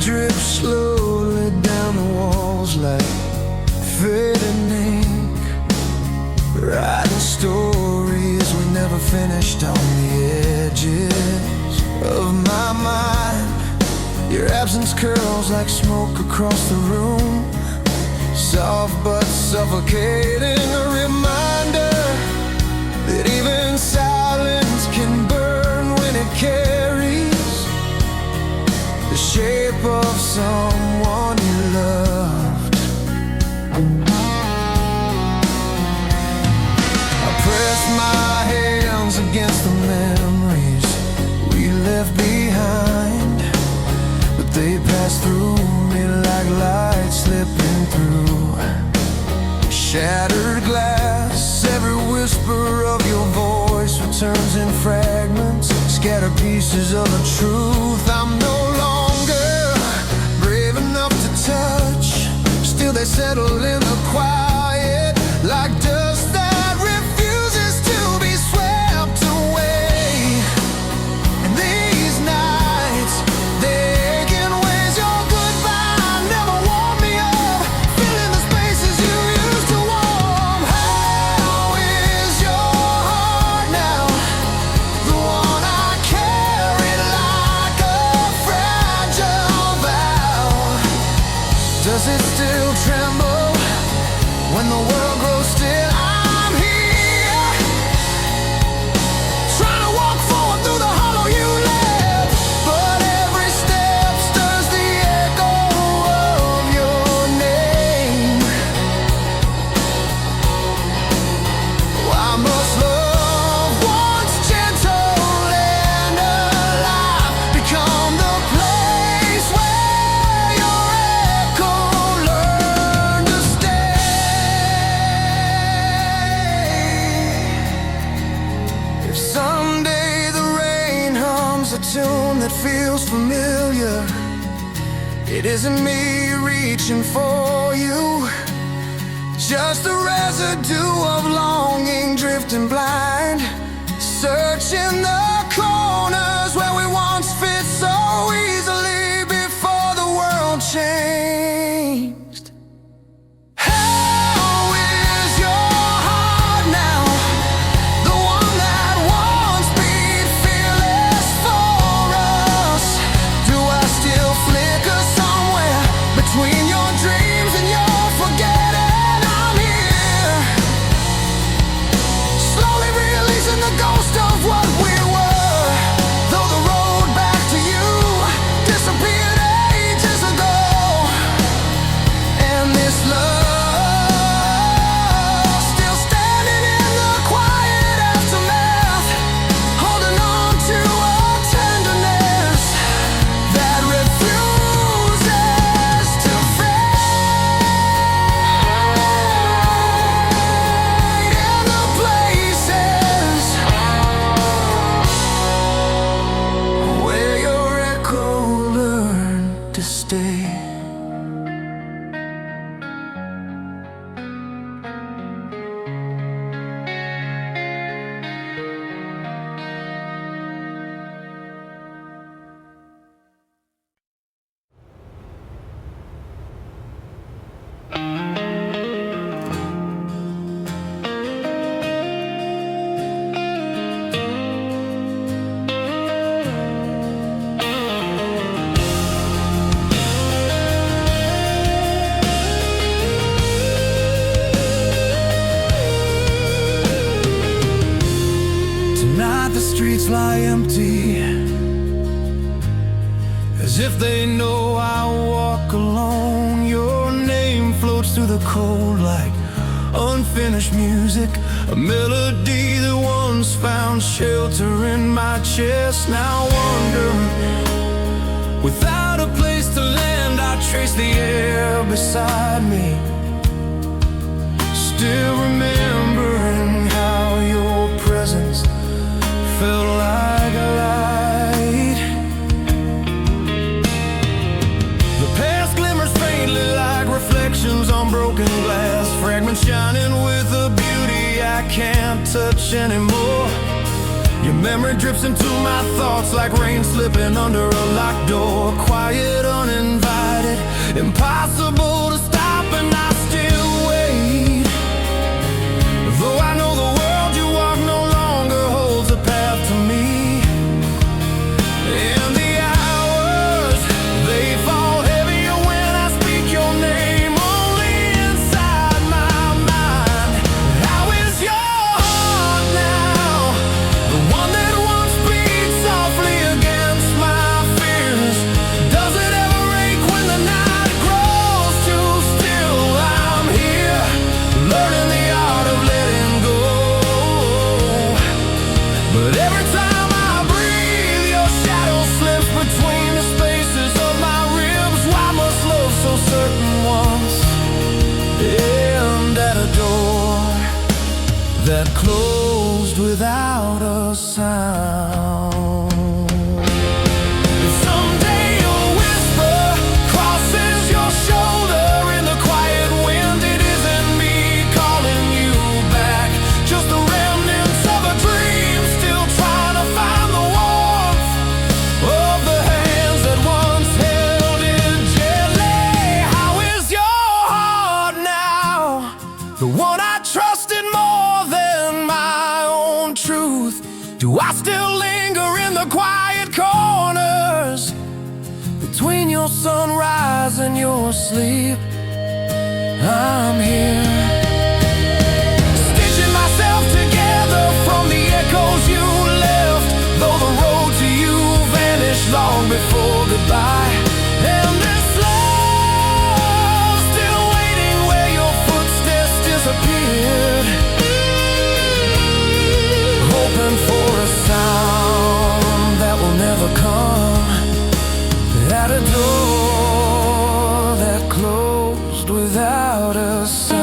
drip slowly down the walls like fading ink, writing stories we never finished on the edges of my mind. Your absence curls like smoke across the room, soft but suffocating, a reminder that even silence can burn when it carries the shape of someone you loved. I press my hands against the memories we left behind, but they pass through me like light slipping through shattered glass. Every whisper of your voice returns in fragments, scattered pieces of the truth I'm no longer brave enough to touch. Still they settle in the quiet like dust that refuses to be swept away. And these nights, they ache in ways your goodbye never warmed me up, filling the spaces you used to warm. How is your heart now? The one I carried like a fragile vow. Does it still tremble when the world grows still? I'm here, trying to walk forward through the hollow you left, but every step stirs the echo of your name. Why must love, once gentle and alive, become the place where your echo learned to stay? If someday the rain hums a tune that feels familiar, it isn't me reaching for you, just a residue of longing drifting blind, searching the corners where we once fit so easily before the world changed. How is your heart now? The one that once beat fearless for us. Do I still flicker somewhere between your dreams and your forgetting? I'm here, slowly releasing the ghost of what we were, though the road back to you disappeared ages ago. And this love still standing in the quiet aftermath, holding on to a tenderness that refuses to fade in the places where your echo learned to stay. Tonight the streets lie empty, as if they know I walk alone. Your name floats through the cold like unfinished music, a melody that once found shelter in my chest. Now wandering without a place to land, I trace the air beside me, still remembering how your presence felt like a light. The past glimmers faintly like reflections on broken glass, fragments shining with a beauty I can't touch anymore. Your memory drips into my thoughts like rain slipping under a locked door. Quiet, uninvited, impossible to stop, and I still wait. Though I know the world you walk no longer holds a path to me. And the hours, they fall heavier when I speak your name. Only inside my mind. How is your heart now? The one that once beat softly against my fears. Does it ever ache when the night grows too still? I'm here, learning the art of letting go. But every time I breathe, your shadow slips between the spaces of my ribs. Why must love so certain once end at a door that closed without a sound? Someday a whisper crosses your shoulder in the quiet wind. It isn't me calling you back, just the remnants of a dream, still trying to find the warmth of the hands that once held it gently. How is your heart now? The one I trusted more than my own truth. Do I still linger in the quiet corners between your sunrise and your sleep? I'm here, stitching myself together from the echoes you left. Though the road to you vanished long before goodbye. And this love still waiting where your footsteps disappeared, hoping for a sound that will never come, at a door that closed without a sound.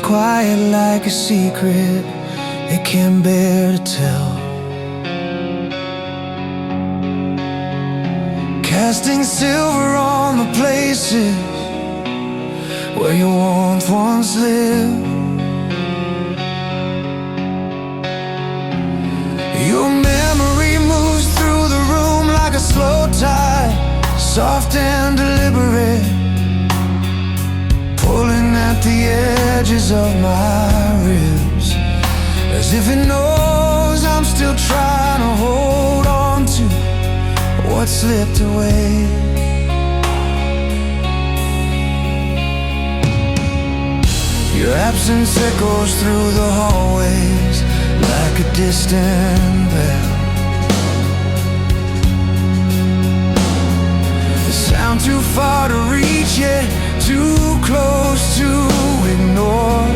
Quiet like a secret it can't bear to tell, casting silver on the places where your warmth once lived. Your memory moves through the room like a slow tide, soft and deliberate, pulling at the edges of my ribs, as if it knows I'm still trying to hold on to what slipped away. Your absence echoes through the hallways like a distant bell, the sound too far to reach yet too close to ignore.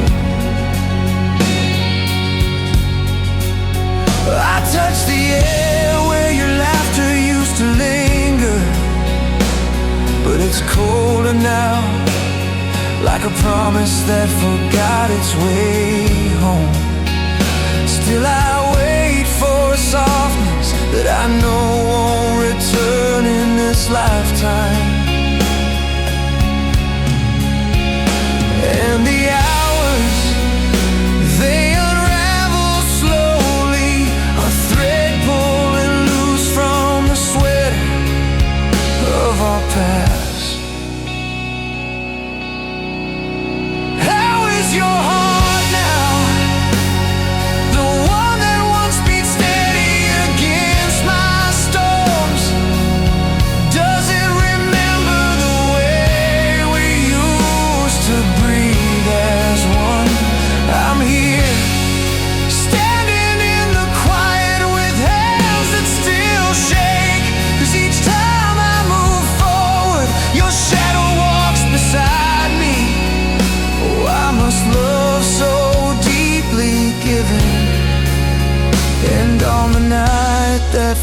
I touch the air where your laughter used to linger, but it's colder now, like a promise that forgot its way home. Still I wait for a softness that I know won't return in this lifetime. And the hours, they unravel slow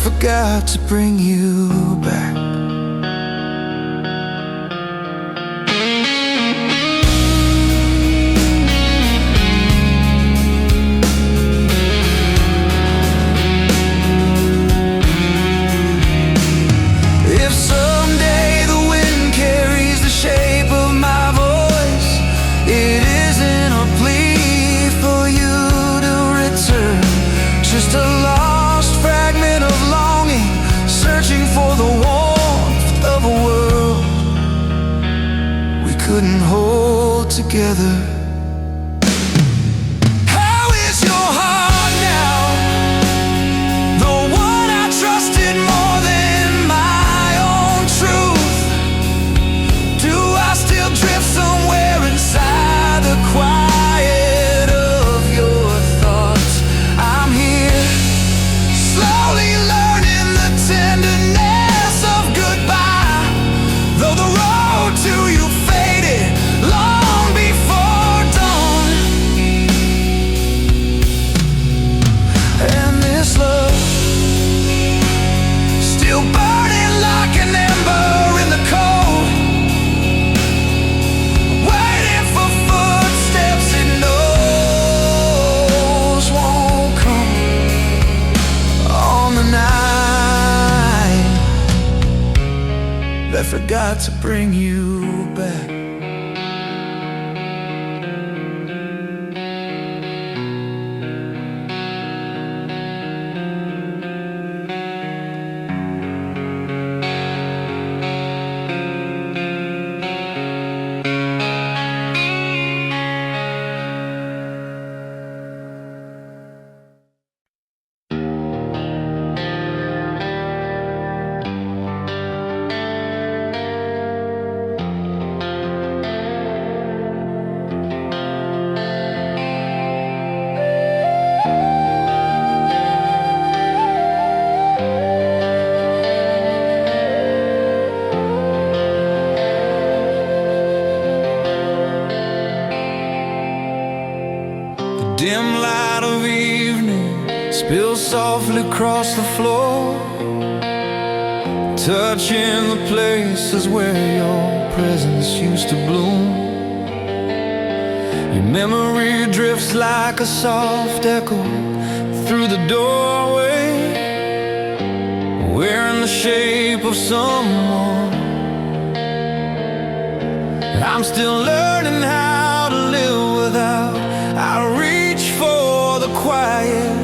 forgot to bring you back. If someday the wind carries the shape of my voice, it isn't a plea for you to return, just a lost fragment of longing, searching for the warmth of a world we couldn't hold together. How is your heart now? The one I trusted more than my own truth. Do I still drift somewhere inside the quiet of your thoughts? I'm here, slowly learning the tenderness of goodbye, though the road to you faded long before dawn. And this love still burning like an ember in the cold, waiting for footsteps it knows won't come on the night that forgot to bring you back. Dim light of evening spills softly across the floor, touching the places where your presence used to bloom. Your memory drifts like a soft echo through the doorway, wearing the shape of someone. I'm still learning how to live without. I reach for the quiet,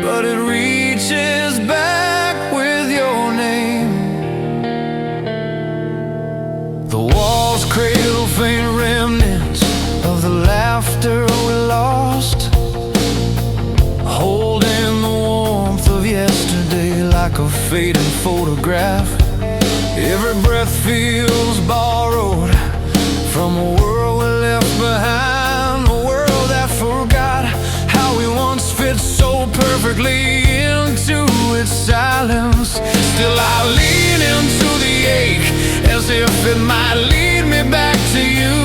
but it reaches back with your name. The walls cradle faint remnants of the laughter we lost, holding the warmth of yesterday like a fading photograph. Every breath feels borrowed from a world we left behind, a world that forgot how we once fit so perfectly into its silence. Still I lean into the ache as if it might lead me back to you,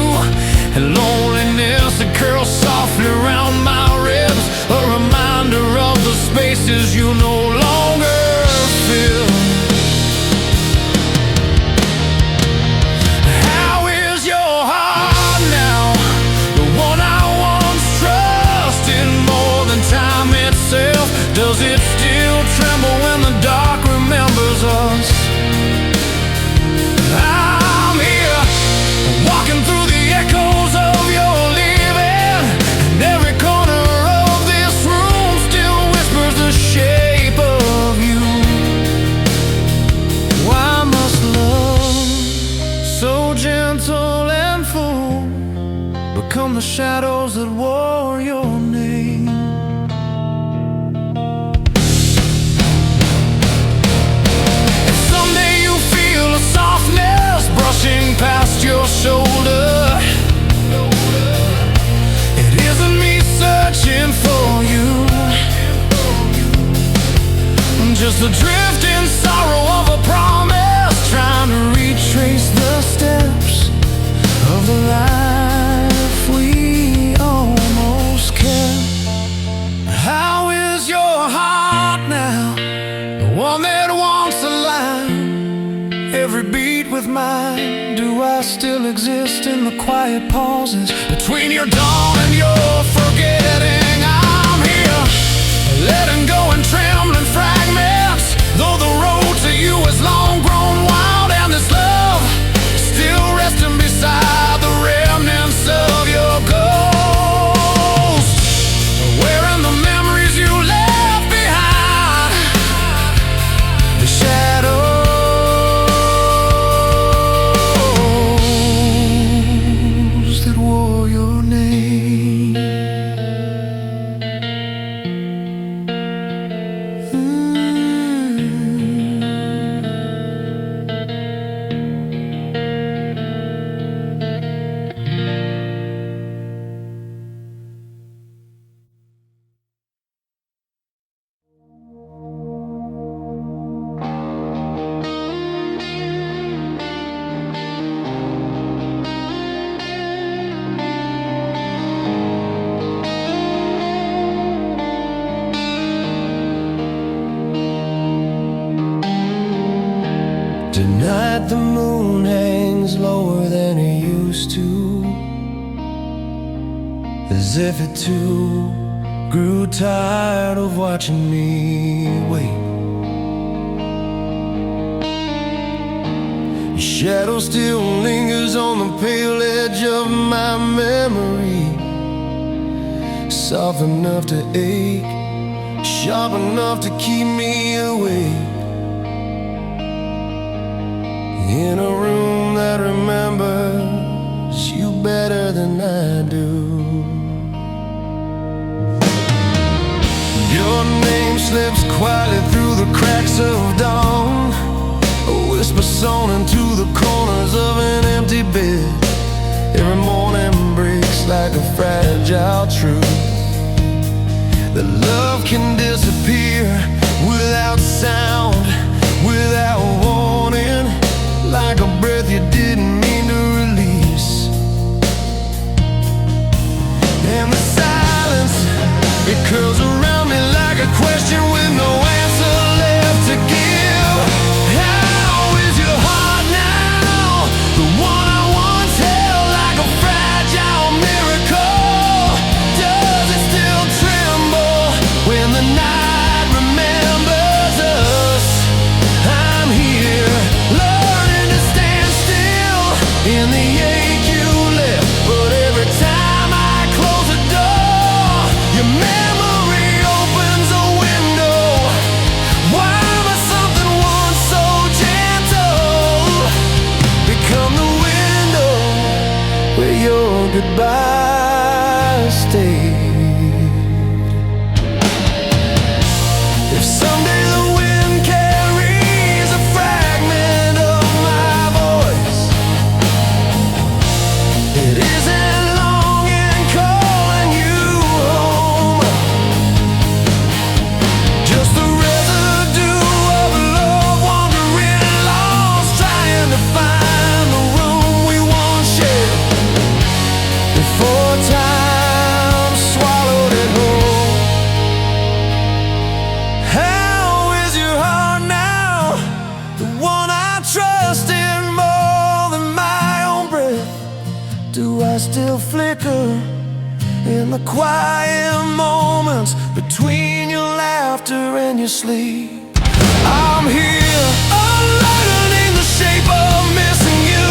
and loneliness that curls softly around my ribs, a reminder of the spaces you no longer fill. Does it still tremble when the dark remembers us? I'm here, walking through the echoes of your leaving, quiet pauses between your dawn and your forgetting. I'm here, letting go in trembling fragments, though the road to you is long grown wild, and this love is still resting beside the remnants of your ghost, wearing the memories you left behind, the shadows that wore your name. Tonight the moon hangs lower than it used to, as if it too grew tired of watching me wait. Your shadow still lingers on the pale edge of my memory, soft enough to ache, sharp enough to keep me awake. In a room that remembers you better than I do. Your name slips quietly through the cracks of dawn, a whisper sewn into the corners of an empty bed. Every morning breaks like a fragile truth, that love can disappear without sound, without warning, like a breath you didn't mean to release. And the silence, it curls around me like a question with no answer left to give. How is your heart now? The one I once held like a fragile miracle. Does it still tremble when the night remembers us? I'm here, in the ache you left, but every time I close the door, your memory opens a window. Why must something once so gentle become the window where your goodbye stayed? If someday the wind carries a fragment of my voice, it isn't long in calling you home, just the residue of love wandering lost, trying to find the room we once shared before time swallowed it whole. How is your heart now? The one I trusted more than my own breath. Do I still flicker in the quiet moments between your laughter and your sleep? I'm here, unlearning the shape of missing you,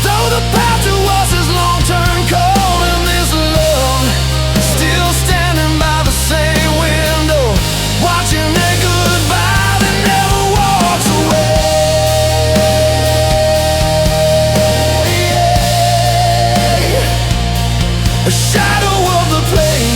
though the path to us is long turned cold, and this love still standing by the same window, watching a goodbye that never walks away. A shadow of the place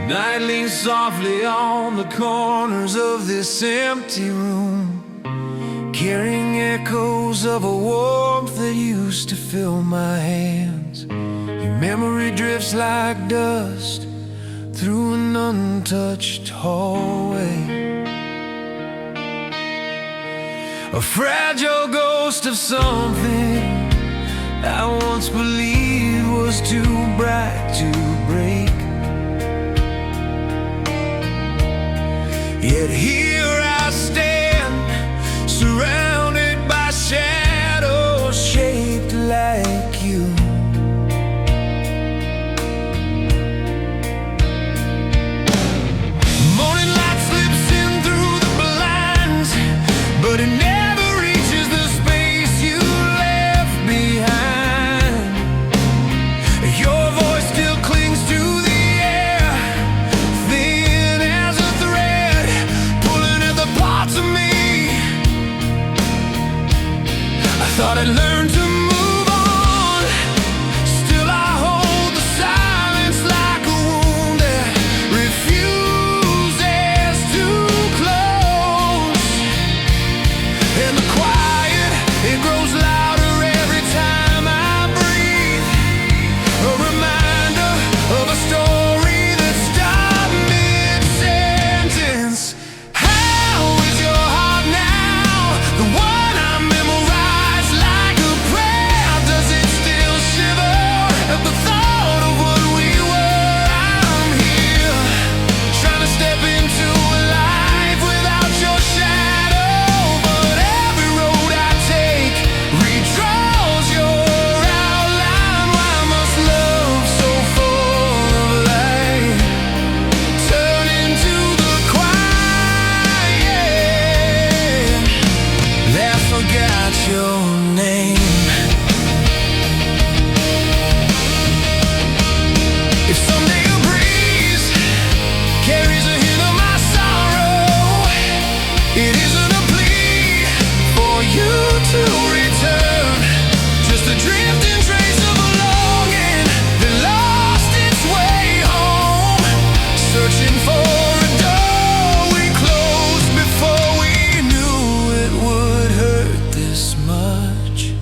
Night leans softly on the corners of this empty room, carrying echoes of a warmth that used to fill my hands. Your memory drifts like dust through an untouched hallway, a fragile ghost of something I once believed was too bright to break. Yet here I stand, surrounded by shadows shaped like you. Morning light slips in through the blinds, but it never reaches the space you left behind. Your voice still clings to the air, thin as a thread, pulling at the parts of me I thought I'd learned to move on. Still I hold the silence like a wound that refuses to close. And the quiet, it grows louder every time I breathe, a reminder of a story that stopped mid-sentence. How is your heart now? The one I memorized like a prayer. Does it still shiver at the thought of what we were? I'm here, trying to step into a life without your shadow, but every road I take redraws your outline. Why must love so full of light turn into the quiet that forgot your name? If someday a breeze carries a hint of my sorrow, it isn't a plea for you to return, just a drifting trace of a longing that lost its way home, searching for a door we closed before we knew it would hurt this much.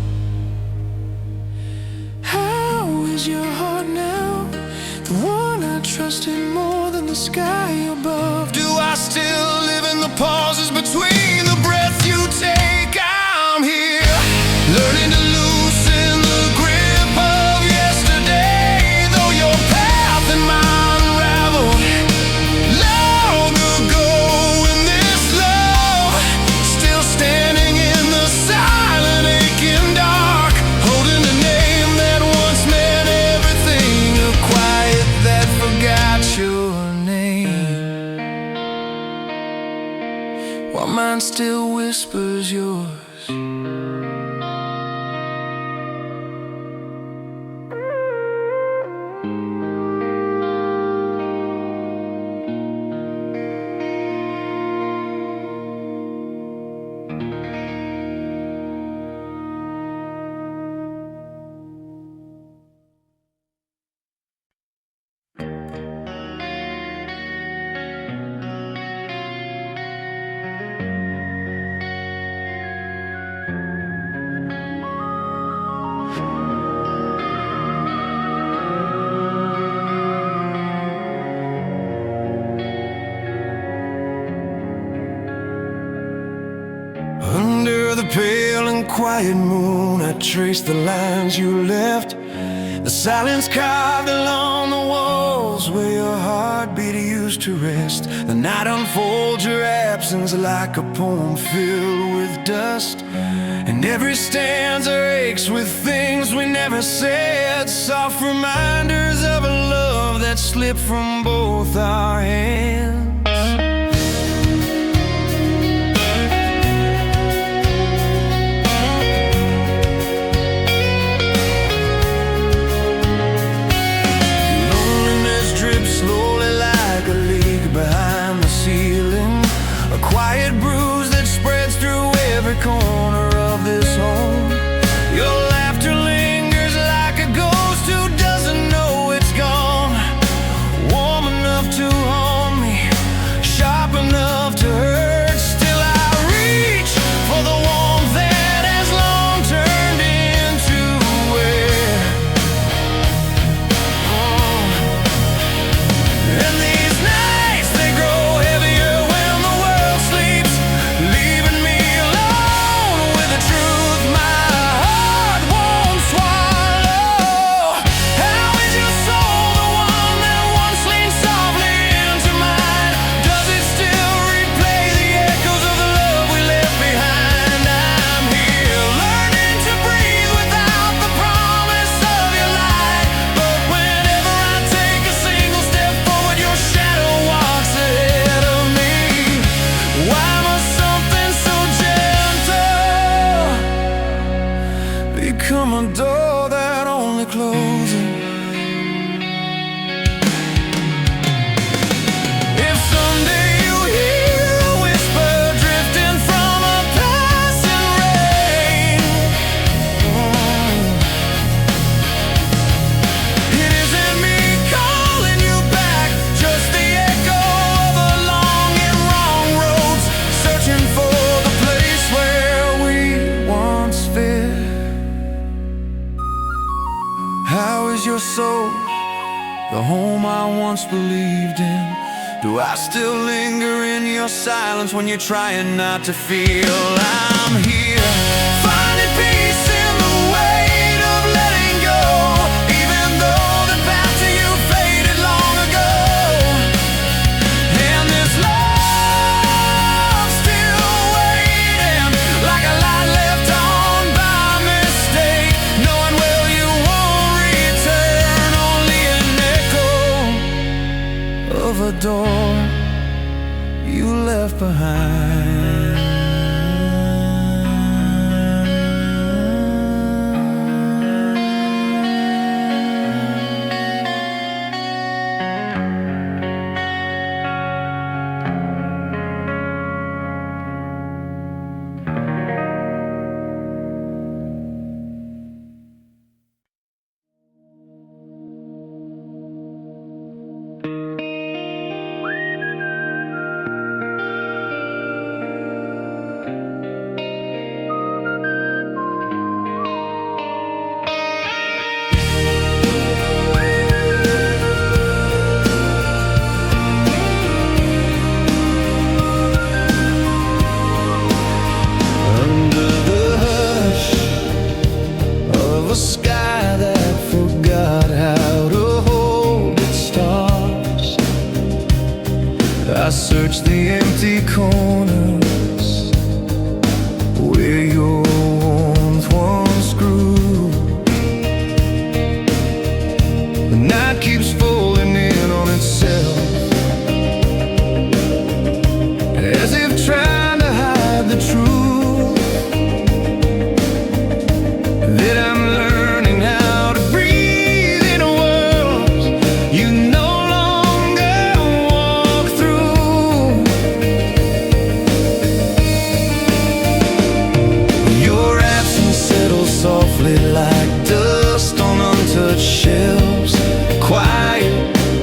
How is your heart now? The one I trusted more than the sky above. Do I still live in the pauses between the breath you take? I'm here, learning to loosen the grip of yesterday, though your path and mine unraveled long ago. In this love, still standing in the silent, aching dark, holding a name that once meant everything, a quiet that forgot your name, while mine still whispers yours. Under the pale and quiet moon, I trace the lines you left, the silence carved along the walls where your heartbeat used to rest. The night unfolds your absence like a poem filled with dust, and every stanza aches with things we never said, soft reminders of a love that slipped from both our hands. Slowly like a leak behind the ceiling, a quiet bruise that spreads through every corner of this home. Your laughter lingers like a ghost who doesn't know it's gone, warm enough to become a door that only closes. If someday you hear a whisper drifting from a passing rain, it isn't me calling you back, just the echo of a long and wrong road, searching for the place where we once fit. How is your soul, the home I once believed in? Do I still linger in your silence when you're trying not to feel I'm here? Finding peace in the weight of letting go, even though the path to you faded long ago. And this love still waiting, like a light left on by mistake, knowing well you won't return, only an echo of a door you left behind. A sky that forgot how to hold its stars, I searched the empty corners where your warmth once grew. The night keeps folding in on itself, as if trying to hide the truth that I'm learning how to breathe in a world you no longer walk through. Your absence settles softly like dust on untouched shelves, quiet,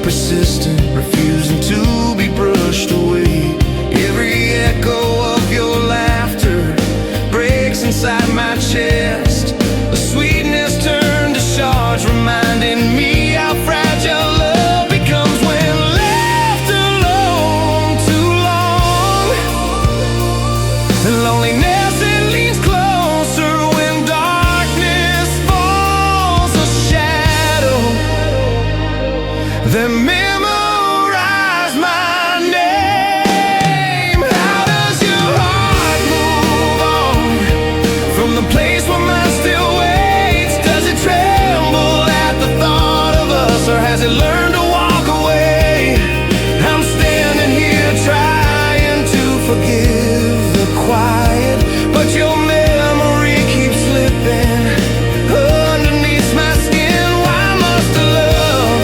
persistent, refusing to be brushed away. Every echo of your laughter breaks inside my chest, a sweetness turned to shards, reminding me how fragile love becomes when left alone too long. And loneliness, it leans closer when darkness falls, a shadow that memorize my name. How does your heart move on from the place where mine still waits? Does it tremble at the thought of us, or has it learned to walk away? I'm standing here trying to forgive the quiet, but your memory keeps slipping underneath my skin. Why must a love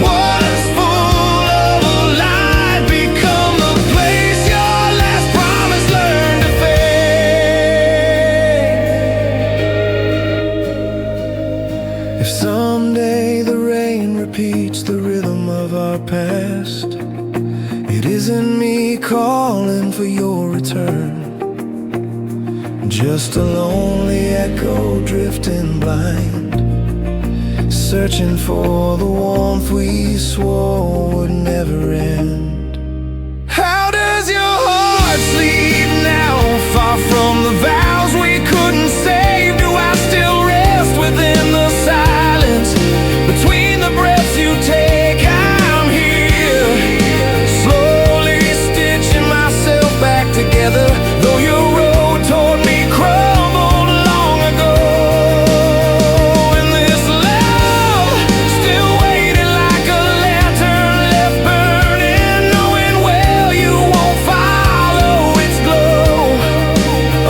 was full of a lie become the place your last promise learned to fade? If someday the rain repeats the rhythm of our past, it isn't me calling for your return, just a lonely echo drifting blind, searching for the warmth we swore would never end. How does your heart sleep now, far from the vows we couldn't save? Do I still rest within the silence between the breaths you take? I'm here, slowly stitching myself back together, though your road toward me crumbled long ago. And this love still waiting like a lantern left burning, knowing well you won't follow its glow.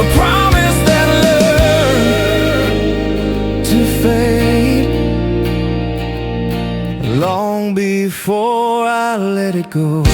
A promise that learned let it go.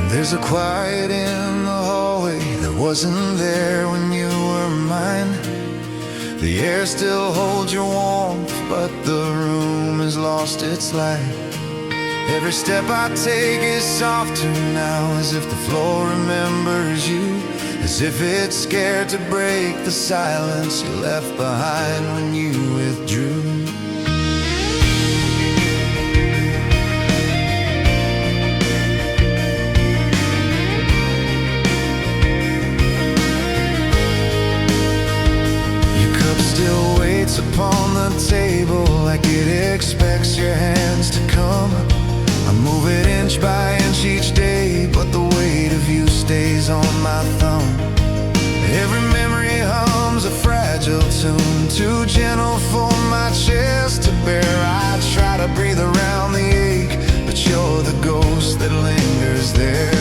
There's a quiet in the hallway that wasn't there when you were mine. The air still holds your warmth, but the room has lost its light. Every step I take is softer now, as if the floor remembers you, as if it's scared to break the silence you left behind when you withdrew. Upon the table like it expects your hands to come. I move it inch by inch each day, but the weight of you stays on my thumb. Every memory hums a fragile tune, too gentle for my chest to bear. I try to breathe around the ache, but you're the ghost that lingers there.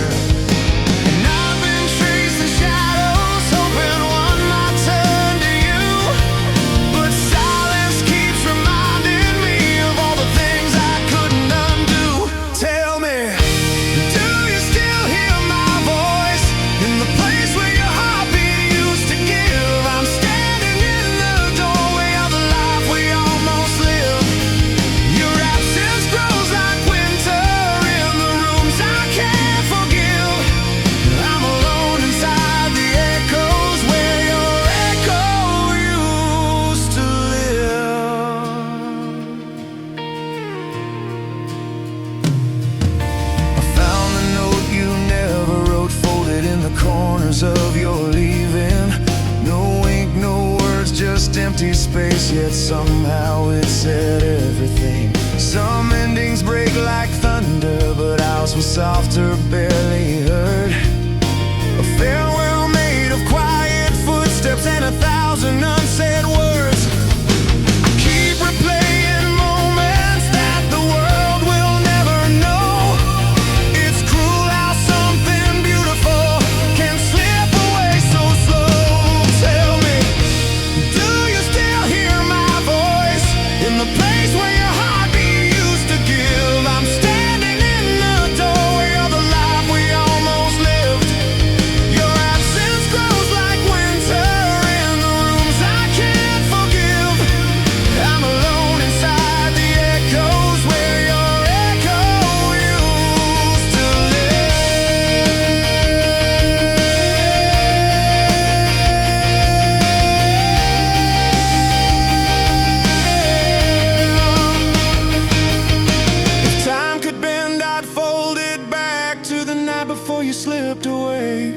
Of your leaving, no ink, no words, just empty space, yet somehow it said everything. Some endings break like thunder, but ours was softer, barely heard. A farewell made of quiet footsteps and 1,000 unsaid words. I keep replaying moments that the world will never know. It's cruel how something beautiful can slip away so slow. Tell me, do you still hear my voice in the place where your heartbeat used to give? I'm standing in the doorway of the life we almost lived. Your absence grows like winter in the rooms I can't forgive. I'm alone inside the echoes where your echo used to live. If time could bend, I'd fold it back to the night before you slipped away.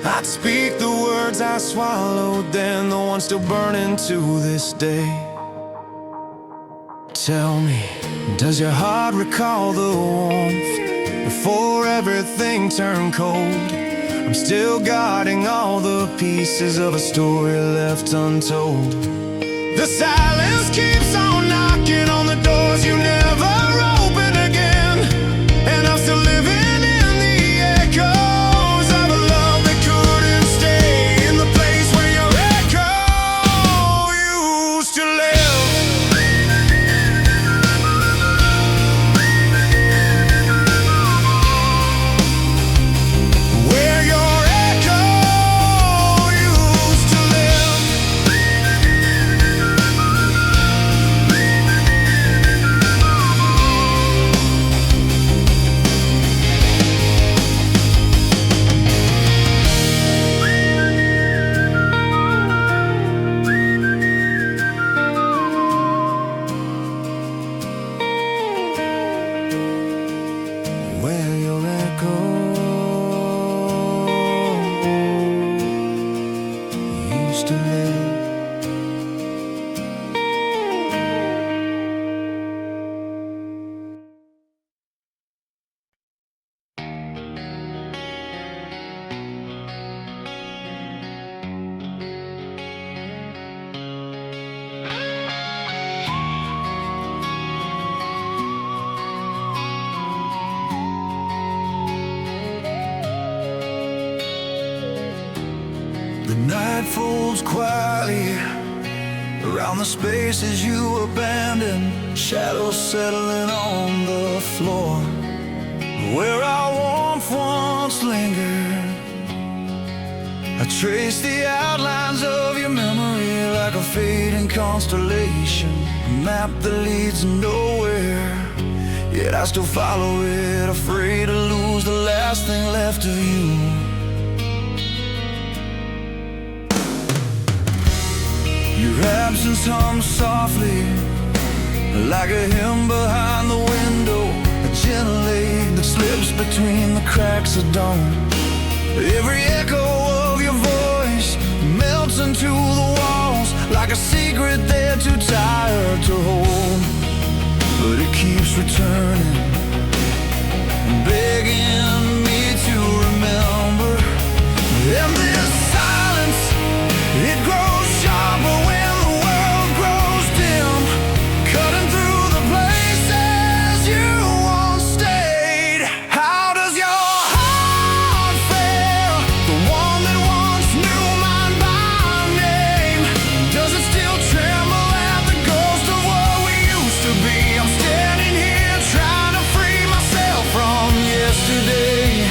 I'd speak the words I swallowed then, the ones still burning to this day. Tell me, does your heart recall the warmth before everything turned cold? I'm still guarding all the pieces of a story left untold. The silence keeps on knocking on the doors you never open again, and I'm still living in the echoes of a love that couldn't stay in the place where your echo used to live. Where your echo used to live. Night folds quietly around the spaces you abandoned, shadows settling on the floor where our warmth once lingered. I trace the outlines of your memory like a fading constellation, a map that leads nowhere, yet I still follow it, afraid to lose the last thing left of you. Your absence hums softly like a hymn behind the window, a gentle ache that slips between the cracks of dawn. Every echo of your voice melts into the walls like a secret they're too tired to hold, but it keeps returning, begging me to remember. And this silence, it grows sharper when the world grows dim, cutting through the places you once stayed. How does your heart fare? The one that once knew mine by name. Does it still tremble at the ghost of what we used to be? I'm standing here trying to free myself from yesterday.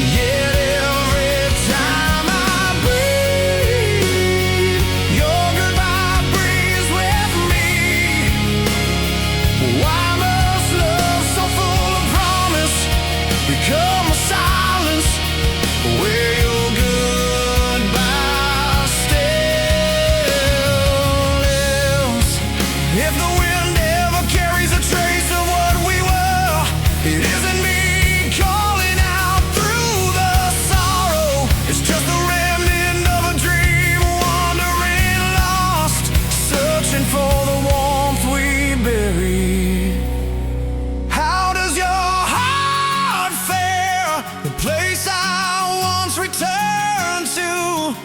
Yet every time I breathe, your goodbye breathes with me. Why must love so full of promise become a silence where your goodbye still lives? If the wind ever carries a trace of what we were, it isn't me calling out through the sorrow. It's just the remnant of a dream, wandering lost, searching for the warmth we buried. How does your heart fare? The place I once returned to.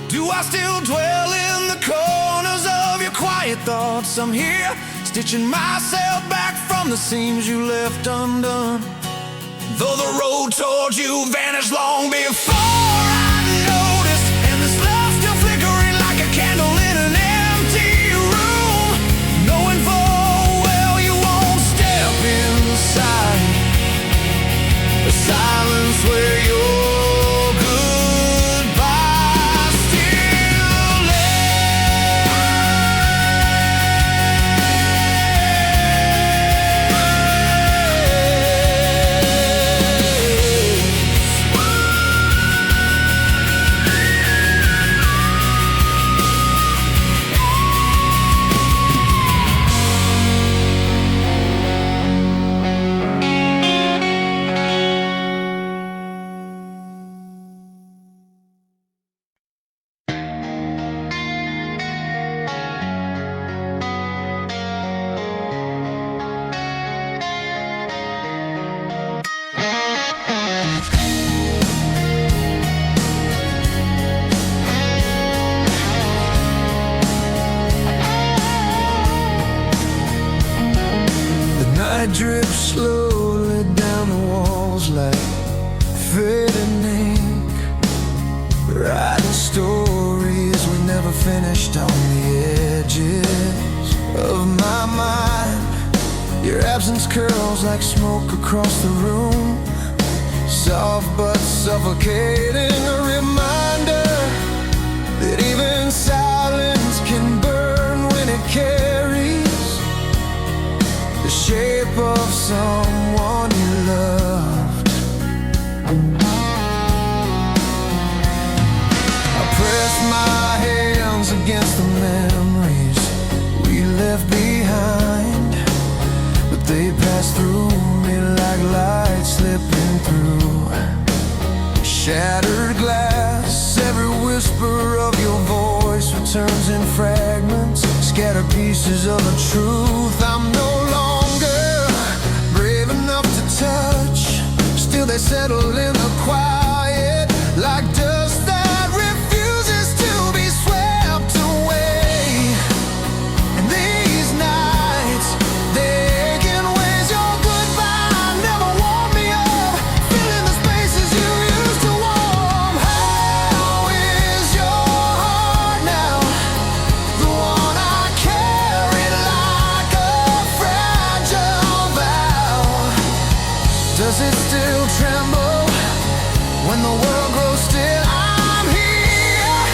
Do I still dwell in the corners of your quiet thoughts? I'm here, stitching myself back from the seams you left undone, though the road towards you vanished long before I noticed. And this love still flickering like a candle in an empty room, knowing full well you won't step inside a silence where your goodbye still drips slowly down the walls like fading ink, writing stories we never finished on the edges of my mind. Your absence curls like smoke across the room, soft but suffocating, a reminder that even silence can burn when it carries the shape of someone you loved. I press my hands against the memories we left behind, but they pass through me like light slipping through shattered glass. Every whisper of your voice returns in fragments, scattered pieces of the truth I'm no longer brave enough to touch. Still they settle in the quiet like dust that refuses to be swept away. And these nights, they ache in ways your goodbye never warmed me of, filling the spaces you used to warm. How is your Does it still tremble when the world grows still? I'm here,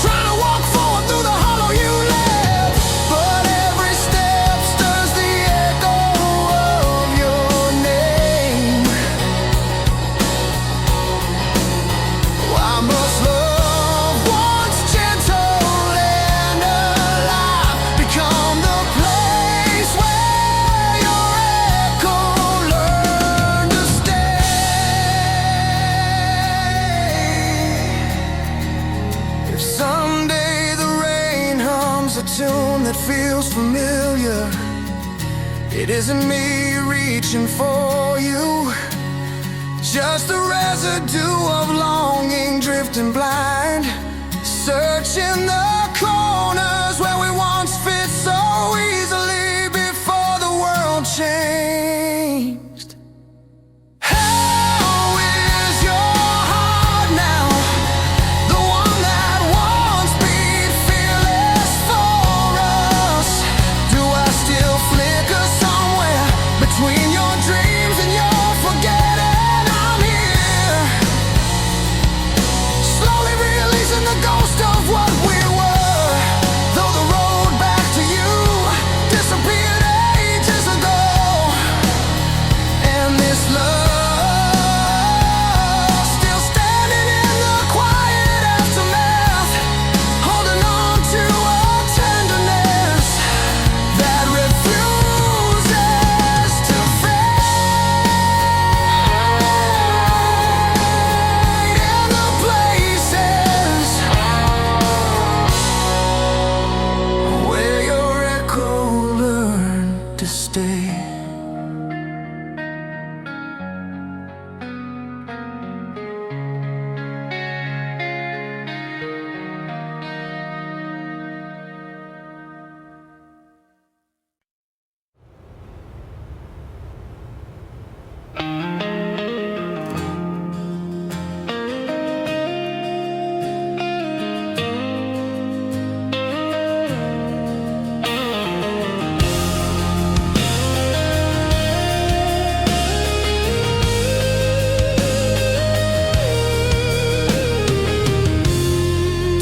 trying to walk forward through the hollow you left, but every step stirs the echo of your name. I must love once gentle and alive, become the place where your echo learned to stay. If someday the rain hums a tune that feels familiar, it isn't me reaching for you, just a residue of longing drifting blind, searching the corners where we once fit so easily before the world changed. How is your heart now? The one that once beat fearless for us. Do I still flicker somewhere between your dreams and your forgetting? I'm here, slowly releasing the ghost of what we were, though the road back to you disappeared ages ago. And this love still standing in the quiet aftermath, holding on to a tenderness that refuses to fade in the places where your echo learned to stay.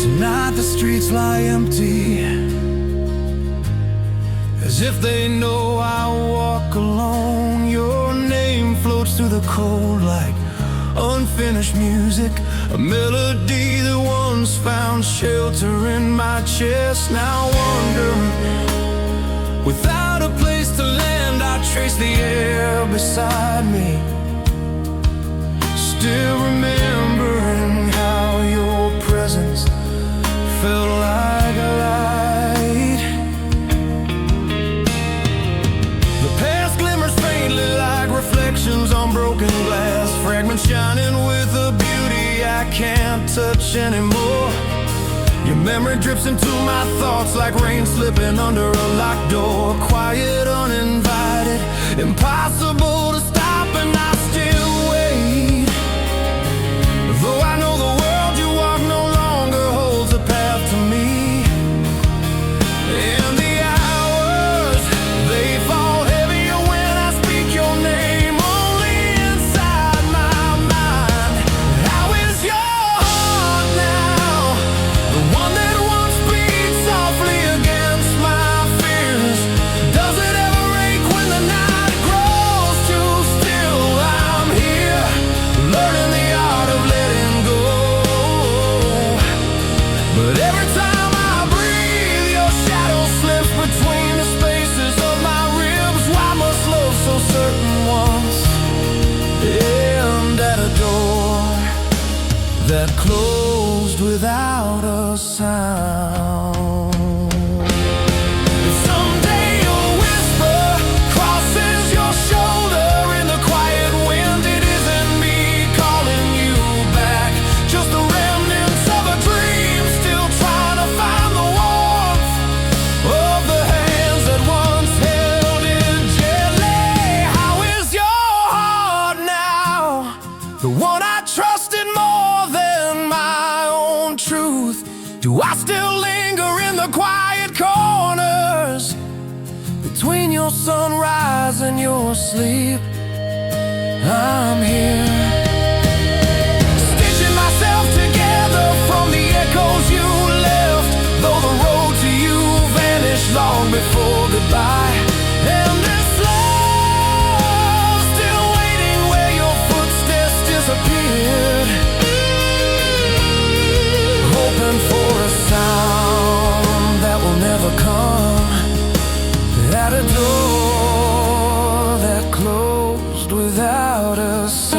Tonight the streets lie empty, as if they know I walk alone. Your name floats through the cold like unfinished music, a melody that once found shelter in my chest. Now wandering without a place to land, I trace the air beside me, still remembering how your presence felt like a light. The past glimmers faintly like reflections on broken glass, fragments shining with a beauty I can't touch anymore. Your memory drips into my thoughts like rain slipping under a locked door, quiet, uninvited, impossible to stop, and I still wait. Though I know the world you walk no longer holds a path to me, and the hours, they fall heavier when I speak your name, only inside my mind. How is your heart now? The one that once beat softly against my fears. Does it ever ache when the night grows too still? I'm here, learning the art of letting go, but every time I breathe, your shadow slips between the spaces of my ribs. Why must love so certain once end at a door that closed without a sound? Someday your whisper crosses your shoulder in the quiet wind. It isn't me calling you back, just the remnants of a dream, still trying to find the warmth of the hands that once held it gently. How is your heart now? The one I trusted more than my own truth. Do I still linger in the quiet corners between your sunrise eyes and you're asleep, I'm here, stitching myself together from the echoes you left. Though the road to you vanished long before goodbye, and this love still waiting where your footsteps disappeared, hoping for a sound that will never come, at a door that closed without a sound.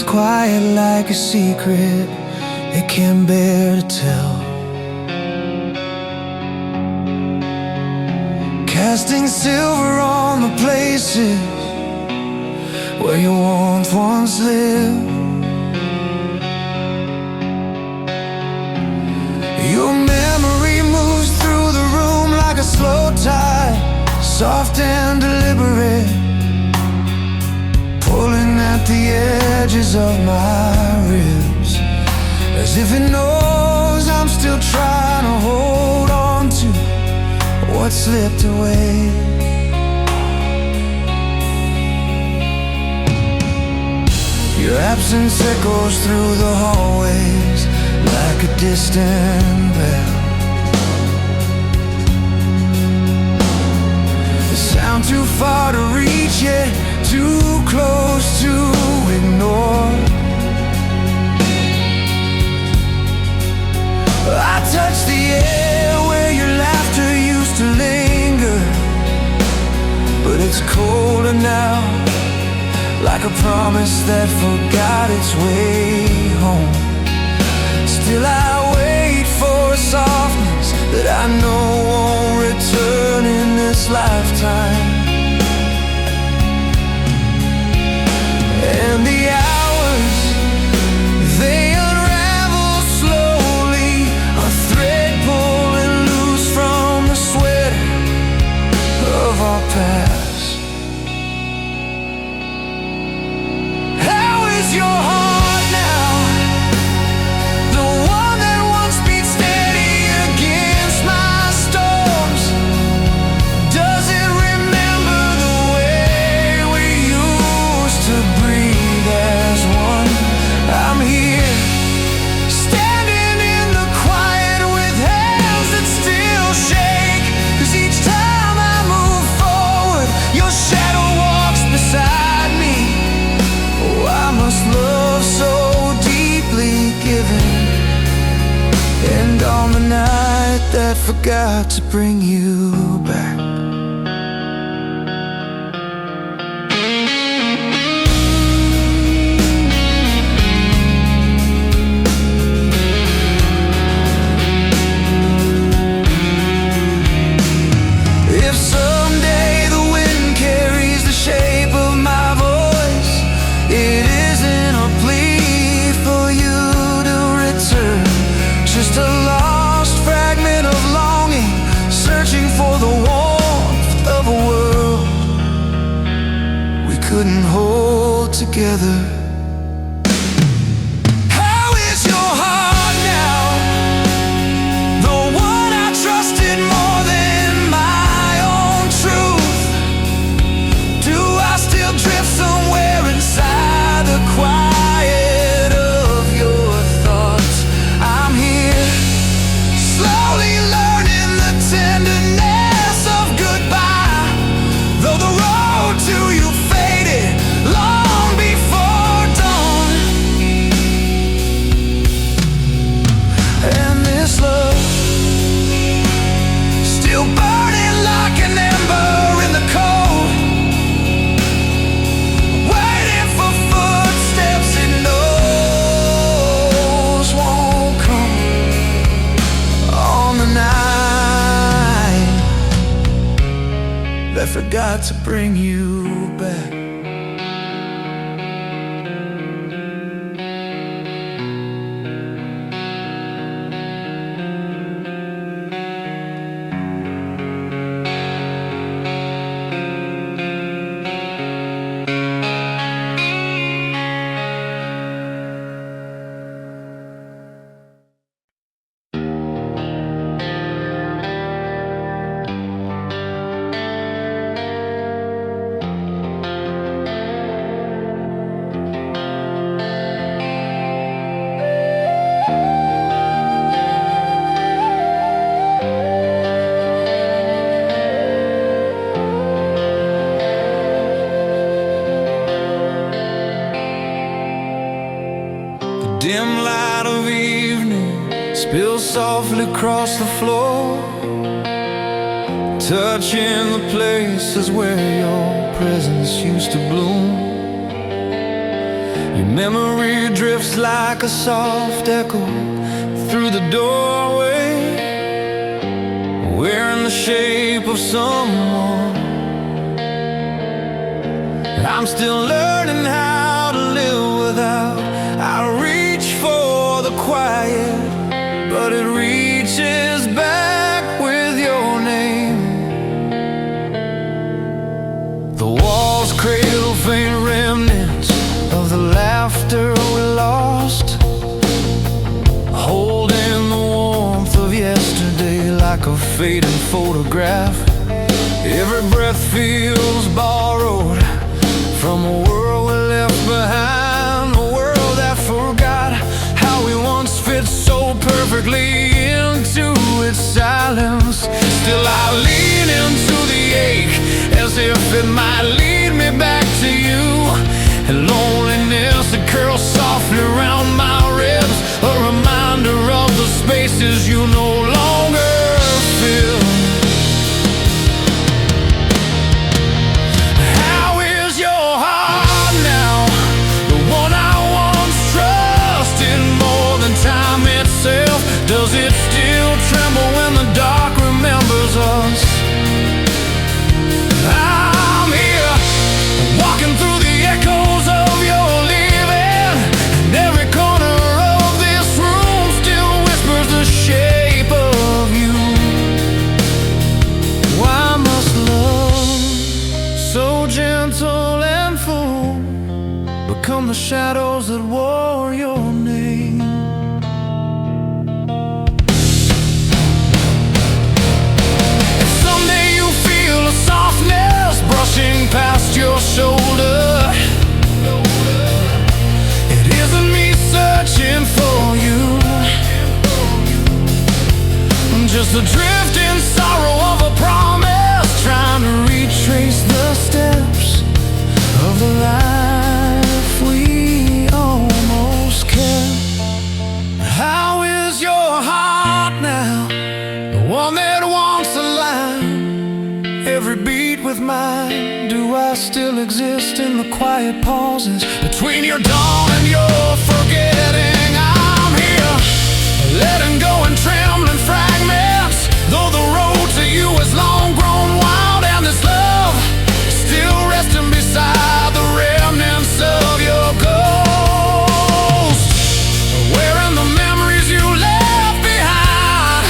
Quiet like a secret it can't bear to tell, casting silver on the places where your warmth once lived. Your memory moves through the room like a slow tide, soft and deliberate, pulling at the edges of my ribs, as if it knows I'm still trying to hold on to what slipped away. Your absence echoes through the hallways like a distant bell, the sound too far to reach yet too close to ignore. I touch the air where your laughter used to linger, but it's colder now, like a promise that forgot its way home. Still I wait for a softness that I know won't return in this lifetime. And the hours, they unravel slowly, a thread pulling loose from the sweater of our past. How is your heart now? The one that once beat steady against my storms. Does it remember the way we used to breathe as one? I'm here, standing in the quiet with hands that still shake, 'cause each time I move forward, your shadow walks beside me. Oh, I must love so deeply given, and on the night that forgot to bring you back. If someday the wind carries the shape of my voice, it isn't a plea for you to return, just a lost fragment of longing, searching for the warmth of a world we couldn't hold together. How is your heart now? The one I trusted more than my own truth. try to bring you back. Dim light of evening spills softly across the floor, touching the places where your presence used to bloom. Your memory drifts like a soft echo through the doorway, wearing the shape of someone. I'm still learning how to live without. I reach for the quiet, but it reaches back with your name. The walls cradle faint remnants of the laughter we lost, holding the warmth of yesterday like a fading photograph. Every breath feels borrowed from a world we left behind, a world that forgot how we once fit so perfectly into its silence. Still I lean into the ache as if it might lead me back to you, and loneliness that curls softly around my ribs, a reminder of the spaces you no longer fill. Does it still tremble when the dark remembers us? I'm here, walking through the echoes of your leaving, and every corner of this room still whispers the shape of you. Why must love, so gentle and full, become the shadows that wore your name? Brushing past your shoulder, it isn't me searching for you, just the drifting sorrow of a promise, trying to retrace the steps of the life we almost kept. How is your heart now, the one that once aligned every beat with mine? Do I still exist in the quiet pauses between your dawn and your forgetting? I'm here, letting go in trembling fragments, though the road to you is long grown wild, and this love still resting beside the remnants of your ghost, wearing the memories you left behind,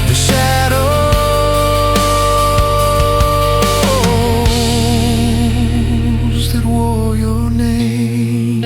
the shadow that wore your name.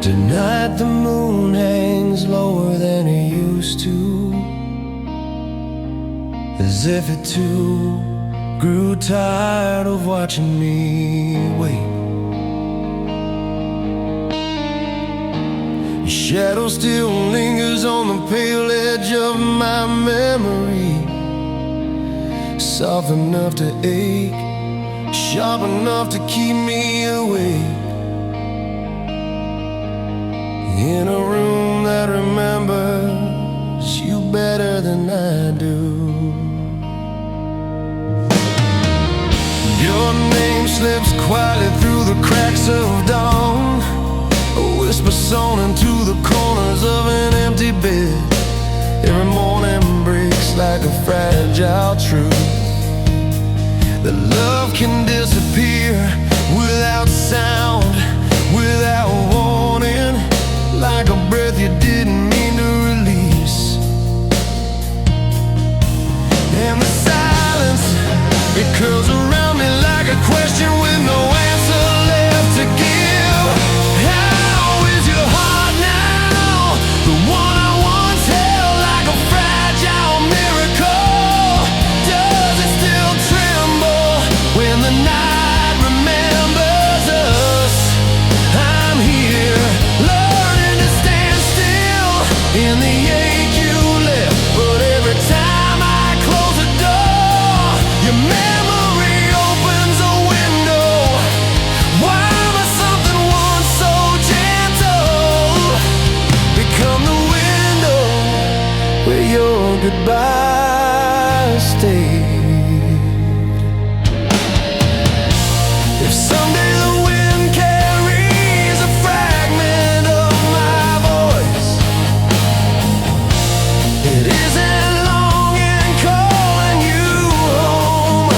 Tonight the moon hangs lower than it used to, as if it too grew tired of watching me wait. You Shadow still lingers on the pale edge of my memory, soft enough to ache, sharp enough to keep me awake. In a room that remembers you better than I do. Your name slips quietly through the cracks of dawn, a whisper sewn into the corners of an empty bed. Every morning breaks like a fragile truth, that love can disappear without sound, without warning, like a breath you didn't mean to release. And the silence, it curls around me like a question with no answer left to give. How is your heart now? The one I once held like a fragile miracle. Does it still tremble when the night remembers us? I'm here, learning to stand still in the ache you left. But every time I close the door, your memory opens a window. Why must something once so gentle become the window where your goodbye stayed? If someday the wind carries a fragment of my voice, it isn't long in calling you home.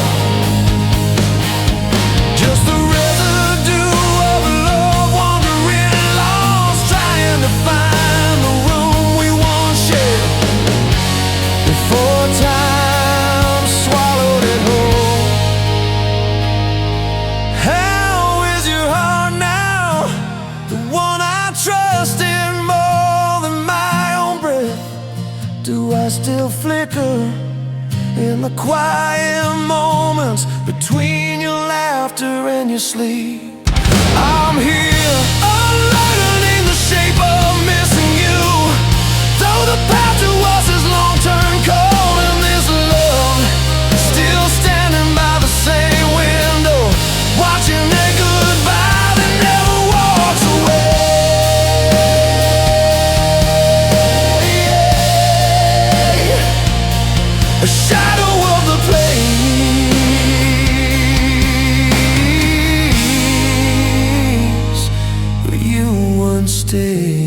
Just the residue of love wandering lost, trying to find the room we once shared before time swallowed it whole. How is your heart now? The one I trusted more than my own breath. Do I still flicker in the quiet moments between your laughter and your sleep? I'm here, unlearning the shape of missing you. Though the path to us is long turned cold, and this love still standing by the same window, watching a goodbye that never walks away. A shadow of the place where you once stayed.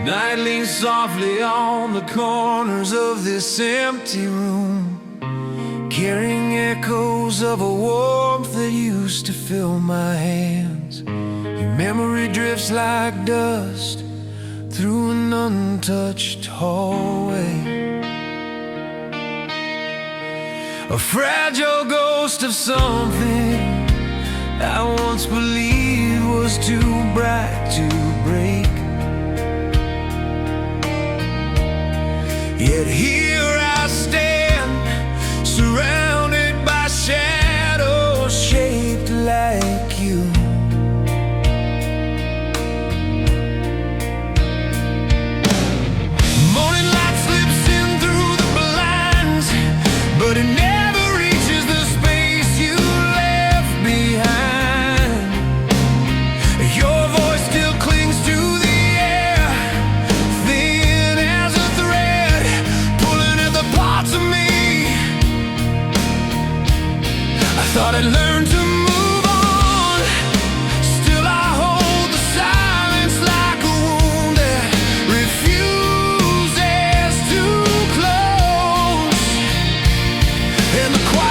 Night leans softly on the corners of this empty room, carrying echoes of a warmth that used to fill my hands. Your memory drifts like dust through an untouched hallway, a fragile ghost of something I once believed was too bright to break. Yet here I stand, surrounded by shadows shaped like you. Morning light slips in through the blinds, but it never reaches the space you left behind. Your voice still clings to the air, thin as a thread, pulling and the quiet